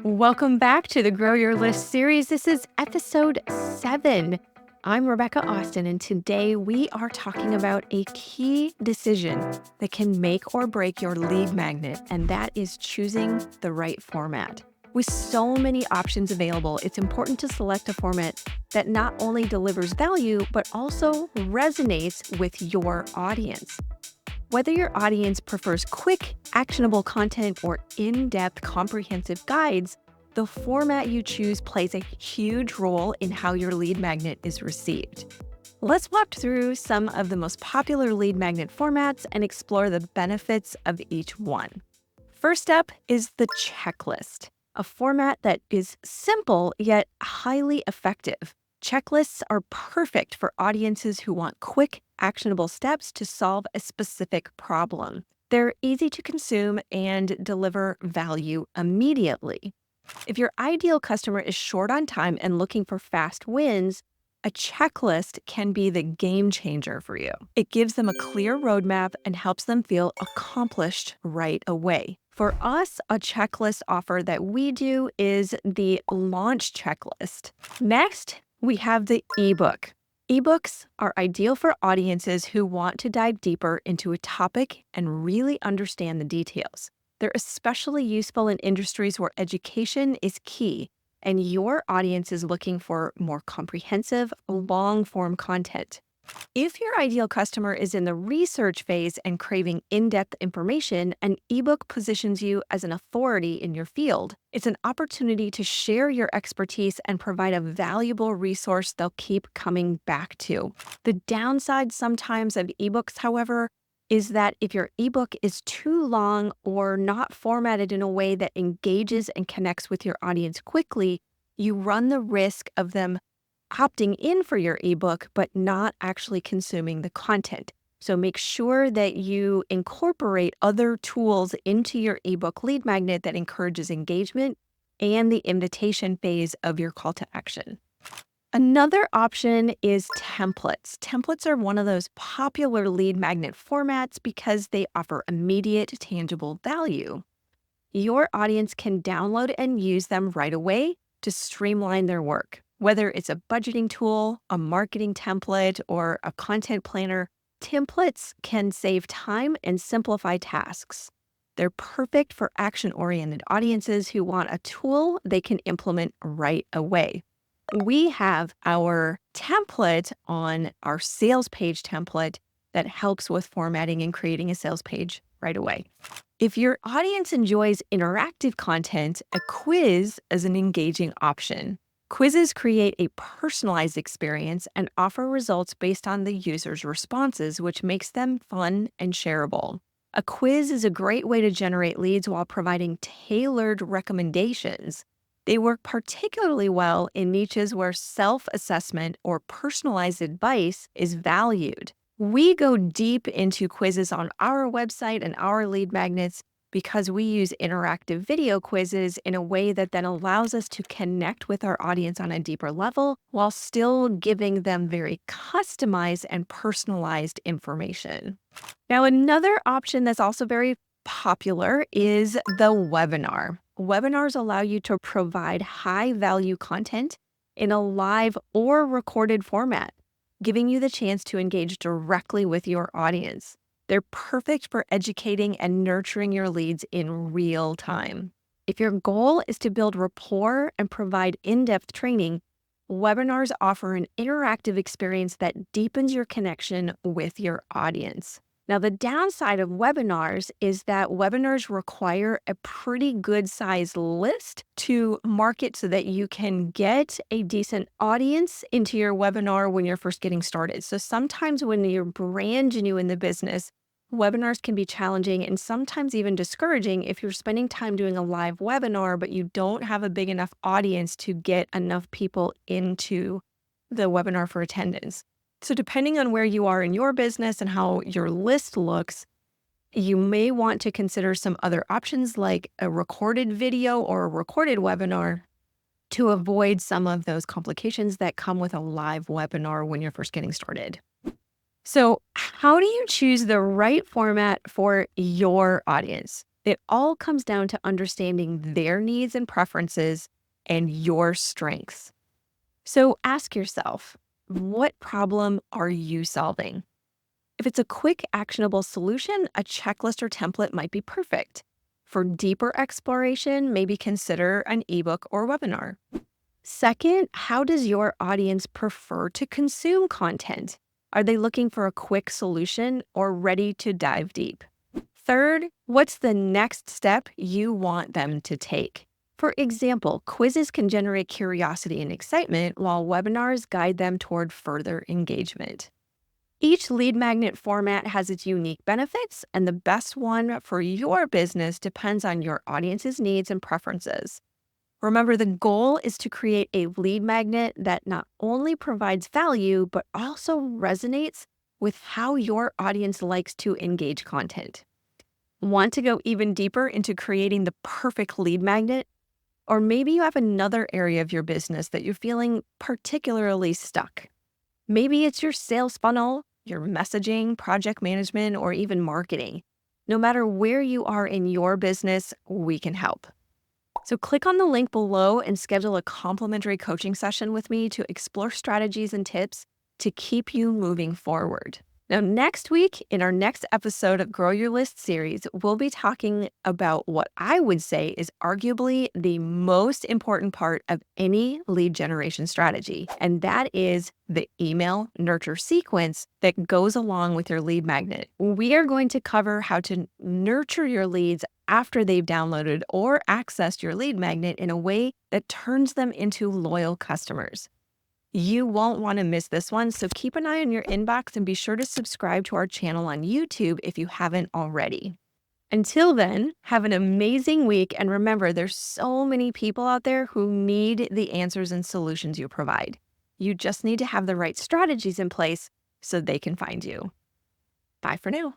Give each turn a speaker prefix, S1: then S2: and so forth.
S1: Welcome back to the Grow Your List series. This is episode 7. I'm Rebecca Austin, and today we are talking about a key decision that can make or break your lead magnet, and that is choosing the right format. With so many options available, it's important to select a format that not only delivers value, but also resonates with your audience. Whether your audience prefers quick, actionable content or in-depth, comprehensive guides, the format you choose plays a huge role in how your lead magnet is received. Let's walk through some of the most popular lead magnet formats and explore the benefits of each one. First up is the checklist, a format that is simple yet highly effective. Checklists are perfect for audiences who want quick, actionable steps to solve a specific problem. They're easy to consume and deliver value immediately. If your ideal customer is short on time and looking for fast wins, a checklist can be the game changer for you. It gives them a clear roadmap and helps them feel accomplished right away. For us, a checklist offer that we do is the launch checklist. Next, we have the ebook. Ebooks are ideal for audiences who want to dive deeper into a topic and really understand the details. They're especially useful in industries where education is key and your audience is looking for more comprehensive, long-form content. If your ideal customer is in the research phase and craving in-depth information, an ebook positions you as an authority in your field. It's an opportunity to share your expertise and provide a valuable resource they'll keep coming back to. The downside sometimes of ebooks, however, is that if your ebook is too long or not formatted in a way that engages and connects with your audience quickly, you run the risk of them opting in for your ebook, but not actually consuming the content. So make sure that you incorporate other tools into your ebook lead magnet that encourages engagement and the invitation phase of your call to action. Another option is templates. Templates are one of those popular lead magnet formats because they offer immediate, tangible value. Your audience can download and use them right away to streamline their work. Whether it's a budgeting tool, a marketing template, or a content planner, templates can save time and simplify tasks. They're perfect for action-oriented audiences who want a tool they can implement right away. We have our template on our sales page template that helps with formatting and creating a sales page right away. If your audience enjoys interactive content, a quiz is an engaging option. Quizzes create a personalized experience and offer results based on the user's responses, which makes them fun and shareable. A quiz is a great way to generate leads while providing tailored recommendations. They work particularly well in niches where self-assessment or personalized advice is valued. We go deep into quizzes on our website and our lead magnets because we use interactive video quizzes in a way that then allows us to connect with our audience on a deeper level while still giving them very customized and personalized information. Now, another option that's also very popular is the webinar. Webinars allow you to provide high-value content in a live or recorded format, giving you the chance to engage directly with your audience. They're perfect for educating and nurturing your leads in real time. If your goal is to build rapport and provide in-depth training, webinars offer an interactive experience that deepens your connection with your audience. Now, the downside of webinars is that webinars require a pretty good sized list to market so that you can get a decent audience into your webinar when you're first getting started. So sometimes when you're brand new in the business, webinars can be challenging and sometimes even discouraging if you're spending time doing a live webinar, but you don't have a big enough audience to get enough people into the webinar for attendance. So depending on where you are in your business and how your list looks, you may want to consider some other options like a recorded video or a recorded webinar to avoid some of those complications that come with a live webinar when you're first getting started. So how do you choose the right format for your audience? It all comes down to understanding their needs and preferences and your strengths. So ask yourself, what problem are you solving? If it's a quick, actionable solution, a checklist or template might be perfect. For deeper exploration, maybe consider an ebook or webinar. Second, how does your audience prefer to consume content? Are they looking for a quick solution or ready to dive deep? Third, what's the next step you want them to take? For example, quizzes can generate curiosity and excitement, while webinars guide them toward further engagement. Each lead magnet format has its unique benefits, and the best one for your business depends on your audience's needs and preferences. Remember, the goal is to create a lead magnet that not only provides value, but also resonates with how your audience likes to engage content. Want to go even deeper into creating the perfect lead magnet? Or maybe you have another area of your business that you're feeling particularly stuck. Maybe it's your sales funnel, your messaging, project management, or even marketing. No matter where you are in your business, we can help. So click on the link below and schedule a complimentary coaching session with me to explore strategies and tips to keep you moving forward. Now, next week, in our next episode of Grow Your List series, we'll be talking about what I would say is arguably the most important part of any lead generation strategy, and that is the email nurture sequence that goes along with your lead magnet. We are going to cover how to nurture your leads after they've downloaded or accessed your lead magnet in a way that turns them into loyal customers. You won't want to miss this one, so keep an eye on your inbox and be sure to subscribe to our channel on YouTube if you haven't already. Until then, have an amazing week, and remember, there's so many people out there who need the answers and solutions you provide. You just need to have the right strategies in place so they can find you. Bye for now.